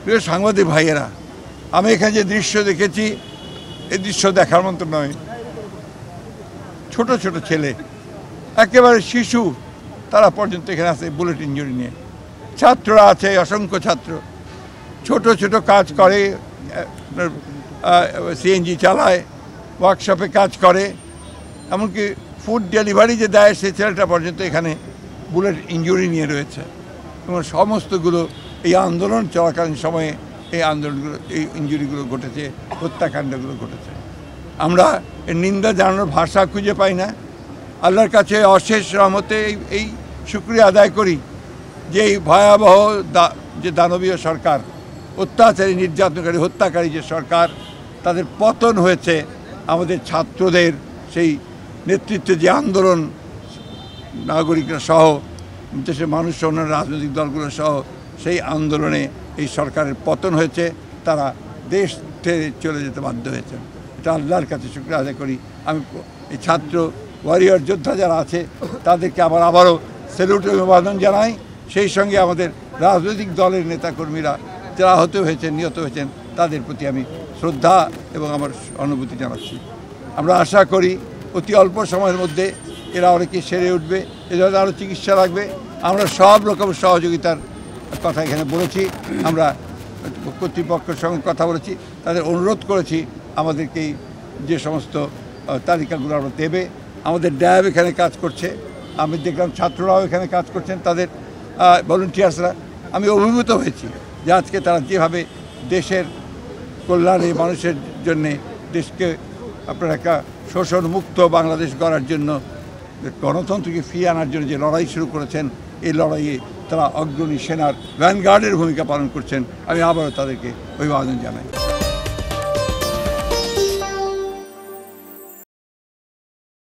প্রিয় সাংবাদিক ভাইয়েরা, আমি এখানে যে দৃশ্য দেখেছি এই দৃশ্য দেখার মতো নয়। ছোট ছোট ছেলে, একেবারে শিশু, তারা পর্যন্ত এখানে আছে বুলেট ইঞ্জুরি নিয়ে। ছাত্ররা আছে, অসংখ্য ছাত্র ছোট ছোট কাজ করে, সিএনজি চালায়, ওয়ার্কশপে কাজ করে, এমনকি ফুড ডেলিভারি যে দেয় সেই ছেলেটা পর্যন্ত এখানে বুলেট ইঞ্জুরি নিয়ে রয়েছে। এবং সমস্তগুলো এই আন্দোলন চলাকালীন সময়ে এই আন্দোলনগুলো, এই ইঞ্জুরিগুলো ঘটেছে, হত্যাকাণ্ডগুলো ঘটেছে। আমরা এর নিন্দা জানানোর ভাষা খুঁজে পাই না। আল্লাহর কাছে অশেষ রহমতে এই শুকরিয়া আদায় করি যে এই ভয়াবহ যে দানবীয় সরকার, অত্যাচারী, নির্যাতনকারী, হত্যাকারী যে সরকার, তাদের পতন হয়েছে। আমাদের ছাত্রদের সেই নেতৃত্বে যে আন্দোলন, নাগরিকরা সহ দেশের মানুষ, অন্যান্য রাজনৈতিক দলগুলো সহ সেই আন্দোলনে এই সরকারের পতন হয়েছে। তারা দেশ ছেড়ে চলে যেতে বাধ্য হয়েছে। এটা আল্লাহর কাছে শুকরিয়া আদায় করি। আমি এই ছাত্র ওয়ারিয়র যোদ্ধা যারা আছে তাদেরকে আবারও স্যালুট এবং অভিবাদন জানাই। সেই সঙ্গে আমাদের রাজনৈতিক দলের নেতাকর্মীরা যারা আহত হয়েছেন, নিহত হয়েছেন, তাদের প্রতি আমি শ্রদ্ধা এবং আমার অনুভূতি জানাচ্ছি। আমরা আশা করি অতি অল্প সময়ের মধ্যে এরা অনেকে সেরে উঠবে, এদের আরও চিকিৎসা লাগবে। আমরা সব রকম সহযোগিতার কথা এখানে বলেছি। আমরা কর্তৃপক্ষের সঙ্গে কথা বলেছি, তাদের অনুরোধ করেছি আমাদেরকে যে সমস্ত তালিকাগুলো আমরা দেবে। আমাদের ড্যাব এখানে কাজ করছে, আমি দেখলাম ছাত্ররাও এখানে কাজ করছেন, তাদের ভলেন্টিয়ার্সরা। আমি অভিভূত হয়েছি যে আজকে তারা যেভাবে দেশের কল্যাণে, মানুষের জন্যে, দেশকে আপনার একটা শোষণমুক্ত বাংলাদেশ গড়ার জন্য, গণতন্ত্রকে ফিরিয়ে আনার জন্য যে লড়াই শুরু করেছেন, এই লড়াইয়ে তারা অগ্রণী সেনার ভ্যানগার্ডের ভূমিকা পালন করছেন। আমি আবারও তাদেরকে অভিবাদন জানাই।